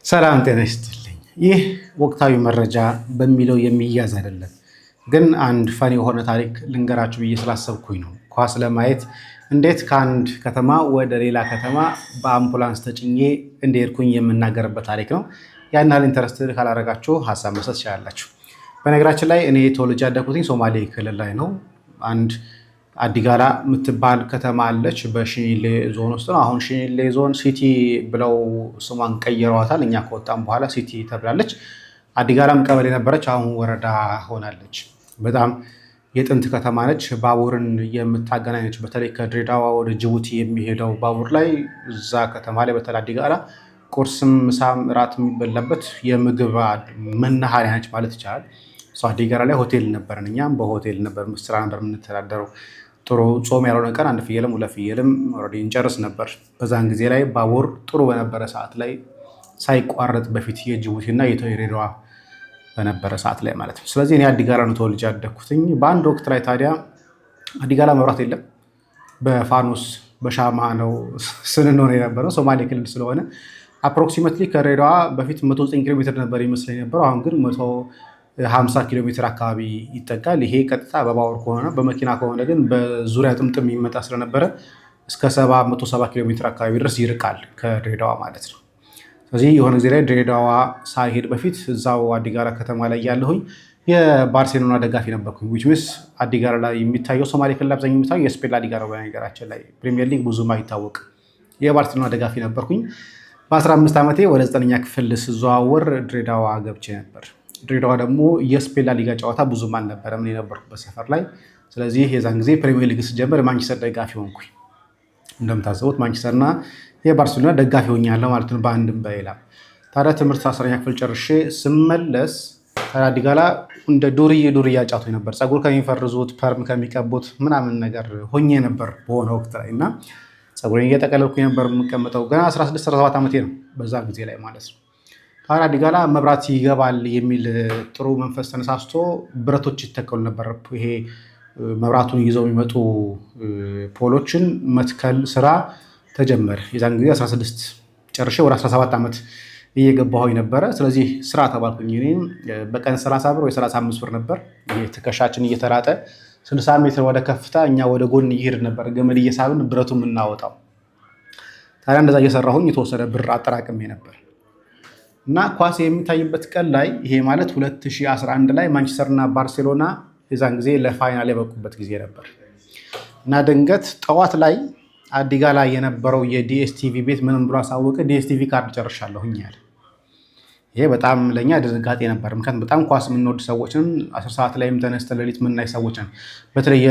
ሰላም ጤና ይስጥልኝ። ይህ ወቅታዊ መረጃ በሚለው የሚያዝ አይደለም፣ ግን አንድ ፈኒ የሆነ ታሪክ ልንገራችሁ ብዬ ስላሰብኩኝ ነው። ኳስ ለማየት እንዴት ከአንድ ከተማ ወደ ሌላ ከተማ በአምቡላንስ ተጭኜ እንደሄድኩኝ የምናገርበት ታሪክ ነው። ያን ያህል ኢንተረስት ካላረጋችሁ ሀሳብ መስጠት ትችላላችሁ። በነገራችን ላይ እኔ ተወልጄ ያደግኩትኝ ሶማሌ ክልል ላይ ነው። አንድ አዲጋላ የምትባል ከተማ አለች በሽኒሌ ዞን ውስጥ ነው። አሁን ሽኒሌ ዞን ሲቲ ብለው ስሟን ቀይረዋታል። እኛ ከወጣም በኋላ ሲቲ ተብላለች። አዲጋላም ቀበሌ ነበረች፣ አሁን ወረዳ ሆናለች። በጣም የጥንት ከተማ ነች። ባቡርን የምታገናኘች በተለይ ከድሬዳዋ ወደ ጅቡቲ የሚሄደው ባቡር ላይ እዛ ከተማ ላይ በተለይ አዲጋላ ቁርስም ምሳም እራት የሚበላበት የምግብ መናኸሪያ ነች ማለት ይቻላል። አዲጋላ ላይ ሆቴል ነበረን። እኛም በሆቴል ነበር ስራ ነበር የምንተዳደረው። ጥሩ ጾም ያልሆነ ቀን አንድ ፍየልም ሁለት ፍየልም እንጨርስ ነበር። በዛን ጊዜ ላይ ባቡር ጥሩ በነበረ ሰዓት ላይ ሳይቋረጥ በፊት የጅቡቲና የድሬዳዋ በነበረ ሰዓት ላይ ማለት ነው። ስለዚህ እኔ አዲጋላ ነው ተወልጄ ያደግኩትኝ። በአንድ ወቅት ላይ ታዲያ አዲጋላ መብራት የለም፣ በፋኖስ በሻማ ነው ስንኖር የነበረው። ሶማሌ ክልል ስለሆነ አፕሮክሲሜትሊ ከድሬዳዋ በፊት 109 ኪሎ ሜትር ነበር ይመስለኝ ነበረው። አሁን ግን 50 ኪሎ ሜትር አካባቢ ይጠጋል። ይሄ ቀጥታ በባቡር ከሆነ፣ በመኪና ከሆነ ግን በዙሪያ ጥምጥም የሚመጣ ስለነበረ እስከ 170 ኪሎ ሜትር አካባቢ ድረስ ይርቃል ከድሬዳዋ ማለት ነው። ስለዚህ የሆነ ጊዜ ላይ ድሬዳዋ ሳይሄድ በፊት እዛው አዲጋላ ከተማ ላይ ያለሁኝ የባርሴሎና ደጋፊ ነበርኩኝ። ዊች ሚንስ አዲጋላ ላይ የሚታየው ሶማሌ ክልል አብዛኛው የሚታየው የስፔን ላሊጋ ነው። በነገራችን ላይ ፕሪሚየር ሊግ ብዙም አይታወቅም። የባርሴሎና ደጋፊ ነበርኩኝ። በ15 ዓመቴ ወደ 9ኛ ክፍል ስዘዋወር ድሬዳዋ ገብቼ ነበር። ድሬዳዋ ደግሞ የስፔን ላሊጋ ጨዋታ ብዙም አልነበረም የነበርኩበት ሰፈር ላይ። ስለዚህ የዛን ጊዜ ፕሪሚየር ሊግ ስጀምር ማንቸስተር ደጋፊ ሆንኩኝ። እንደምታስቡት ማንቸስተርና የባርሴሎና ደጋፊ ሆኛለሁ ማለት ነው በአንድም በሌላ። ታዲያ ትምህርት 10ኛ ክፍል ጨርሼ ስመለስ አዲጋላ እንደ ዱርዬ አጫውቶኝ ነበር። ፀጉር ከሚፈርዙት ፐርም ከሚቀቡት ምናምን ነገር ሆኜ ነበር በሆነ ወቅት ላይ እና ፀጉሬን እየጠቀለልኩኝ ነበር የምቀመጠው። ገና 16 17 ዓመቴ ነው በዛ ጊዜ ላይ ማለት ነው። ታዲያ አዲጋላ መብራት ይገባል የሚል ጥሩ መንፈስ ተነሳስቶ ብረቶች ይተከሉ ነበር። ይሄ መብራቱን ይዘው የሚመጡ ፖሎችን መትከል ስራ ተጀመረ። የዛን ጊዜ 16 ጨርሼ ወደ 17 ዓመት እየገባሁኝ ነበረ። ስለዚህ ስራ ተባልኩኝ። እኔም በቀን 30 ብር ወይ 35 ብር ነበር ትከሻችን እየተራጠ 60 ሜትር ወደ ከፍታ እኛ ወደ ጎን እየሄድ ነበር ገመድ እየሳብን ብረቱ የምናወጣው። ታዲያ እንደዛ እየሰራሁኝ የተወሰነ ብር አጠራቅሜ ነበር እና ኳስ የሚታይበት ቀን ላይ ይሄ ማለት 2011 ላይ ማንቸስተርና ባርሴሎና የዛን ጊዜ ለፋይናል የበቁበት ጊዜ ነበር እና ድንገት ጠዋት ላይ አዲጋላ የነበረው የዲኤስቲቪ ቤት ምንም ብሎ አሳወቀ፣ ዲኤስቲቪ ካርድ ጨርሻለሁኝ ያለ። ይሄ በጣም ለእኛ ድንጋጤ ነበር። ምክንያቱም በጣም ኳስ የምንወድ ሰዎችን 10 ሰዓት ላይም ተነስተን ሌሊት የምናይ ሰዎችን፣ በተለይ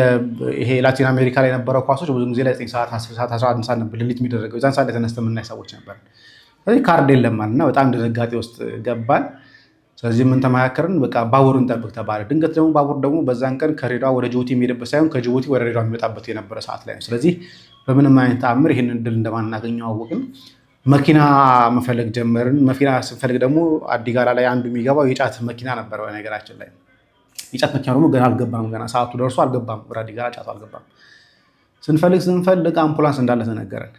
ይሄ ላቲን አሜሪካ ላይ የነበረው ኳሶች ብዙ ጊዜ ላይ 9 ሰዓት 10 ሰዓት 11 ሰዓት ነበር ሌሊት የሚደረገው። የዛን ሰዓት ላይ ተነስተን የምናይ ሰዎች ነበር። ስለዚህ ካርድ የለም እና በጣም ድንጋጤ ውስጥ ገባን። ስለዚህ ምን ተመካከርን፣ በቃ ባቡርን ጠብቅ ተባለ። ድንገት ደግሞ ባቡር ደግሞ በዛን ቀን ከድሬዳዋ ወደ ጅቡቲ የሚሄድበት ሳይሆን ከጅቡቲ ወደ ድሬዳዋ የሚመጣበት የነበረ ሰዓት ላይ ነው። ስለዚህ በምንም አይነት ተአምር ይህን እድል እንደማናገኘው አወቅን። መኪና መፈለግ ጀመርን። መኪና ስንፈልግ ደግሞ አዲጋላ ላይ አንዱ የሚገባው የጫት መኪና ነበር። በነገራችን ላይ የጫት መኪና ደግሞ ገና አልገባም፣ ገና ሰዓቱ ደርሶ አልገባም፣ ወደ አዲጋላ ጫቱ አልገባም። ስንፈልግ አምቡላንስ እንዳለ ተነገረን።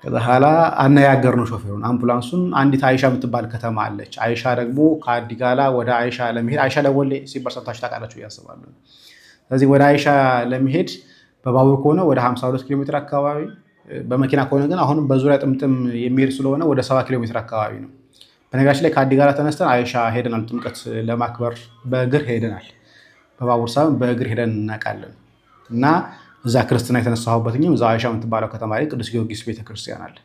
ከዛ ኋላ አነጋገርነው ሾፌሩን። አምቡላንሱን አንዲት አይሻ የምትባል ከተማ አለች። አይሻ ደግሞ ከአዲጋላ ወደ አይሻ ለመሄድ አይሻ ለወሌ ሲባል ሰምታችሁ ታውቃላችሁ እያስባሉ። ስለዚህ ወደ አይሻ ለመሄድ በባቡር ከሆነ ወደ 52 ኪሎ ሜትር አካባቢ፣ በመኪና ከሆነ ግን አሁንም በዙሪያ ጥምጥም የሚሄድ ስለሆነ ወደ 70 ኪሎ ሜትር አካባቢ ነው። በነገራችን ላይ ከአዲጋላ ተነስተን አይሻ ሄደናል። ጥምቀት ለማክበር በእግር ሄደናል። በባቡር ሳይሆን በእግር ሄደን እናውቃለን። እና እዛ ክርስትና የተነሳሁበትኝም እዛ አይሻ የምትባለው ከተማ ላይ ቅዱስ ጊዮርጊስ ቤተክርስቲያን አለ።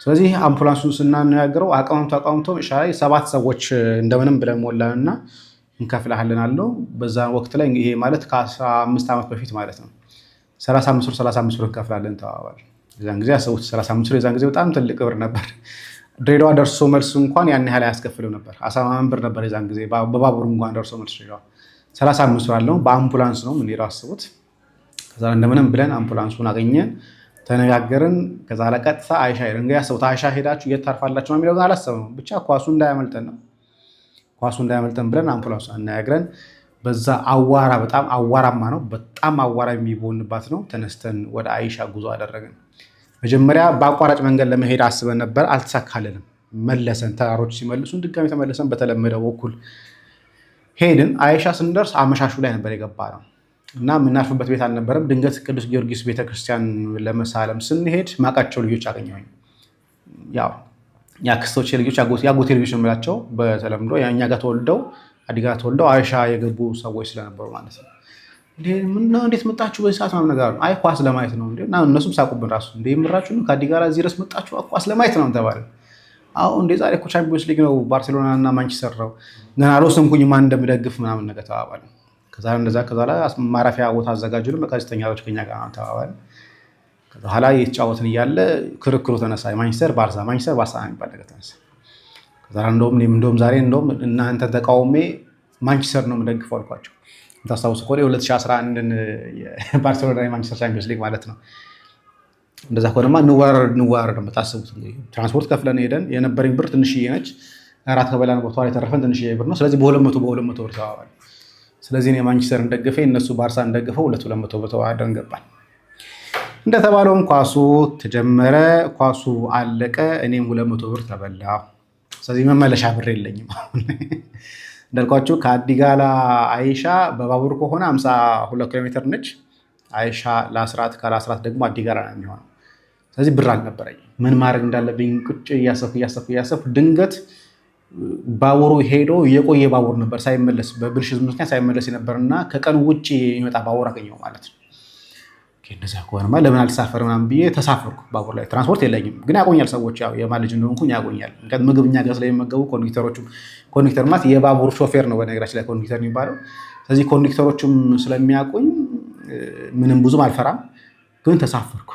ስለዚህ አምቡላንሱን ስናነጋግረው አቋምቶ ሻይ 7 ሰዎች እንደምንም ብለን ሞላንና እንከፍልሃለን አለው። በዛ ወቅት ላይ ይሄ ማለት ከ15 ዓመት በፊት ማለት ነው። 35 ብር እንከፍላለን ተባባል። የዛን ጊዜ አሰቡት 35 ብር የዛን ጊዜ በጣም ትልቅ ብር ነበር። ድሬዳዋ ደርሶ መልስ እንኳን ያን ያህል አያስከፍልም ነበር። 18 ብር ነበር የዛን ጊዜ በባቡር እንኳን ደርሶ መልስ ድሬዳዋ 35 ብር አለው። በአምቡላንስ ነው የምንሄደው አስቡት። ከዛ እንደምንም ብለን አምቡላንሱን አገኘን፣ ተነጋገርን። ከዛ ለቀጥታ አይሻ ሄደን እንግዲህ አስቡት አይሻ ሄዳችሁ የት ታርፋላችሁ ነው የሚለው አላሰብነውም። ብቻ ኳሱ እንዳያመልጠን ብለን አምቡላንሱን አነጋግረን በዛ አዋራ በጣም አዋራማ ነው፣ በጣም አዋራ የሚቦንባት ነው። ተነስተን ወደ አይሻ ጉዞ አደረግን። መጀመሪያ በአቋራጭ መንገድ ለመሄድ አስበን ነበር፣ አልተሳካልንም። መለሰን፣ ተራሮች ሲመልሱን ድጋሚ ተመለሰን በተለመደው በኩል ሄድን። አይሻ ስንደርስ አመሻሹ ላይ ነበር የገባ ነው እና የምናርፍበት ቤት አልነበረም። ድንገት ቅዱስ ጊዮርጊስ ቤተክርስቲያን ለመሳለም ስንሄድ ማቃቸው ልጆች አገኘሁኝ። ያው የአክስቶቼ ልጆች የአጎቴ ልጆች የምላቸው በተለምዶ እኛ ጋር ተወልደው አዲግራት ተወልደው አይሻ የገቡ ሰዎች ስለነበሩ ማለት ነው። ምነው እንዴት መጣችሁ በዚህ ሰዓት ምናምን ነገር አይ ኳስ ለማየት ነው እንዴ እና እነሱም ሳቁብን ራሱ እንዴ ምራችሁ ነው ከአዲግራት እዚህ ድረስ መጣችሁ ኳስ ለማየት ነው ተባለ። አዎ እንዴ ዛሬ እኮ ቻምፒዮንስ ሊግ ነው ባርሴሎና እና ማንቸስተር ነው ገና አልወሰንኩኝ ማን እንደምደግፍ ምናምን ነገር ተባባል። ከዛ ላይ ማረፊያ ቦታ አዘጋጁልን በጋዜጠኞች ከኛ ጋር ተባባል። ከዛ ኋላ የተጫወትን እያለ ክርክሩ ተነሳ። ማንቸስተር ባርሳ የሚባል ነገር ተነሳ። ከዛ እንደውም ዛሬ እናንተ ተቃውሜ ማንቸስተር ነው የምደግፈው አልኳቸው። ታስታውሱ ከሆነ 2011ን የባርሴሎና የማንቸስተር ቻምፒዮንስ ሊግ ማለት ነው። እንደዛ ከሆነማ እንዋረድ የምታስቡት እንግዲህ ትራንስፖርት ከፍለን ሄደን የነበረኝ ብር ትንሽዬ ነች። እራት ከበላን በኋላ የተረፈን ትንሽዬ ብር ነው። ስለዚህ በ200 ብር ተባባል። ስለዚህ እኔ ማንቸስተርን ደግፌ እነሱ ባርሳን ደግፈው 200 ብር ተዋደን ገባል። እንደተባለውም ኳሱ ተጀመረ። ኳሱ አለቀ። እኔም 200 ብር ተበላሁ። ስለዚህ መመለሻ ብር የለኝም። እንዳልኳችሁ ከአዲጋላ አይሻ በባቡር ከሆነ 52 ኪሎ ሜትር ነች። አይሻ ለአስራት ካለአስራት ደግሞ አዲጋላ ነው የሚሆነው። ስለዚህ ብር አልነበረኝ። ምን ማድረግ እንዳለብኝ ቁጭ እያሰብኩ ድንገት ባቡሩ ሄዶ የቆየ ባቡር ነበር ሳይመለስ በብልሽት ምክንያት ሳይመለስ የነበርና ከቀኑ ውጭ የሚመጣ ባቡር አገኘው ማለት ነው። እንደዛ ከሆነማ ለምን አልተሳፈርም ምናምን ብዬ ተሳፈርኩ። ባቡር ላይ ትራንስፖርት የለኝም ግን ያቆኛል ሰዎች ያው የማን ልጅ እንደሆንኩኝ ያቆኛል። ምክንያቱም ምግብ እኛ ጋር ስለሚመገቡ ኮንዳክተር ማለት የባቡር ሾፌር ነው በነገራችን ላይ ኮንዳክተር የሚባለው። ስለዚህ ኮንዳክተሮቹም ስለሚያቆኝ ምንም ብዙም አልፈራም። ግን ተሳፈርኩ።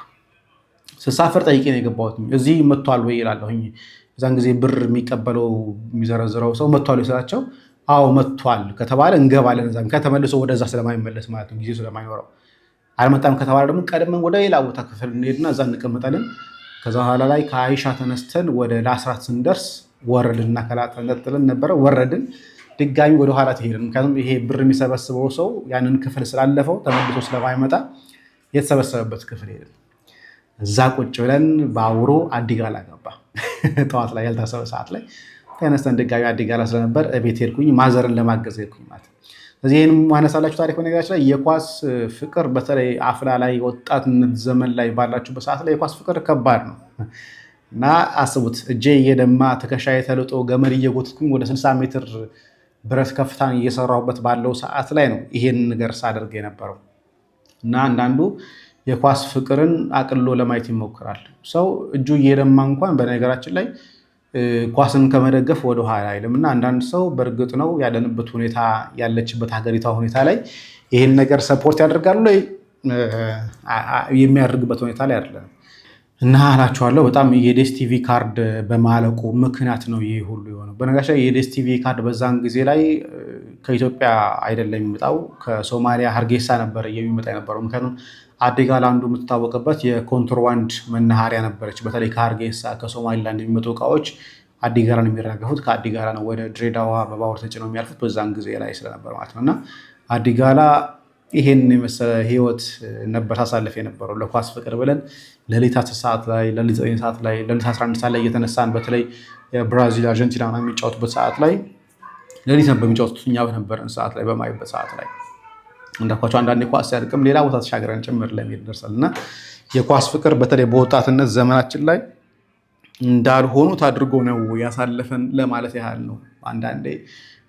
ስሳፈር ጠይቄ ነው የገባሁት። እዚህ መጥቷል ወይ እላለሁኝ። እዛን ጊዜ ብር የሚቀበለው የሚዘረዝረው ሰው መጥቷል ስላቸው አዎ መጥቷል ከተባለ እንገባለን። እዛ ከተመልሶ ወደዛ ስለማይመለስ ማለት ነው ጊዜ ስለማይኖረው። አልመጣም ከተባለ ደግሞ ቀድመን ወደ ሌላ ቦታ ክፍል እንሄድና እዛ እንቀመጣለን። ከዛ በኋላ ላይ ከአይሻ ተነስተን ወደ ለአስራት ስንደርስ ወረድንና ከላጠለጥለን ነበረ ወረድን። ድጋሚ ወደ ኋላ ትሄድን። ምክንያቱም ይሄ ብር የሚሰበስበው ሰው ያንን ክፍል ስላለፈው ተመልሶ ስለማይመጣ የተሰበሰበበት ክፍል ሄድን። እዛ ቁጭ ብለን ባቡሩ አዲጋላ ገባ። ጠዋት ላይ ያልታሰበ ሰዓት ላይ ተነስተን ድጋሚ አዲጋላ ስለነበር ቤት ሄድኩኝ። ማዘርን ለማገዝ ሄድኩኝ ማለት ነው። ስለዚህ ይህን ማነሳላችሁ ታሪክ በነገራችን ላይ የኳስ ፍቅር በተለይ አፍላ ላይ ወጣትነት ዘመን ላይ ባላችሁበት ሰዓት ላይ የኳስ ፍቅር ከባድ ነው እና አስቡት። እጄ እየደማ ትከሻዬ ተልጦ ገመድ እየጎትኩኝ ወደ 60 ሜትር ብረት ከፍታን እየሰራሁበት ባለው ሰዓት ላይ ነው ይሄን ነገር ሳደርግ የነበረው እና አንዳንዱ የኳስ ፍቅርን አቅሎ ለማየት ይሞክራል። ሰው እጁ እየደማ እንኳን በነገራችን ላይ ኳስን ከመደገፍ ወደ ኋላ አይልም እና አንዳንድ ሰው በእርግጥ ነው ያለንበት ሁኔታ ያለችበት ሀገሪቷ ሁኔታ ላይ ይሄን ነገር ሰፖርት ያደርጋሉ ላይ የሚያደርግበት ሁኔታ ላይ አይደለም እና አላችኋለሁ። በጣም የዴስ ቲቪ ካርድ በማለቁ ምክንያት ነው ይሄ ሁሉ የሆነው። በነገራችን ላይ የዴስ ቲቪ ካርድ በዛን ጊዜ ላይ ከኢትዮጵያ አይደለም የሚመጣው ከሶማሊያ ሀርጌሳ ነበር የሚመጣ የነበረው። ምክንያቱም አዲጋላ አንዱ የምትታወቅበት የኮንትሮባንድ መናኸሪያ ነበረች። በተለይ ከሀርጌሳ ከሶማሊላንድ የሚመጡ እቃዎች አዲጋላ ነው የሚረገፉት። ከአዲጋላ ነው ወደ ድሬዳዋ በባቡር ተጭነው የሚያልፉት በዛን ጊዜ ላይ ስለነበር ማለት ነው እና አዲጋላ ይሄን የመሰለ ህይወት ነበር ሳሳልፍ የነበረው ለኳስ ፍቅር ብለን ሌሊት 10 ሰዓት ላይ ሌሊት 9 ሰዓት ላይ ሌሊት 11 ሰዓት ላይ እየተነሳን በተለይ የብራዚል አርጀንቲና የሚጫወቱበት ሰዓት ላይ ሌሊት ነበር የሚጫወቱት እኛ በነበረን ሰዓት ላይ በማይበት ሰዓት ላይ እንዳልኳቸው አንዳንዴ ኳስ ሲያድቅም ሌላ ቦታ ተሻግረን ጭምር ለሚሄድ ደርሳል እና የኳስ ፍቅር በተለይ በወጣትነት ዘመናችን ላይ እንዳልሆኑት አድርጎ ነው ያሳለፈን ለማለት ያህል ነው። አንዳንዴ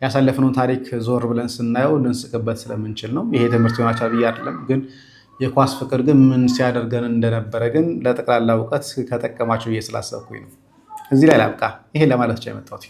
ያሳለፍነውን ታሪክ ዞር ብለን ስናየው ልንስቅበት ስለምንችል ነው። ይሄ ትምህርት ይሆናችኋል ብዬ አይደለም፣ ግን የኳስ ፍቅር ግን ምን ሲያደርገን እንደነበረ ግን ለጠቅላላ እውቀት ከጠቀማቸው ብዬ ስላሰብኩኝ ነው። እዚህ ላይ ላብቃ። ይሄ ለማለት ብቻ የመጣሁት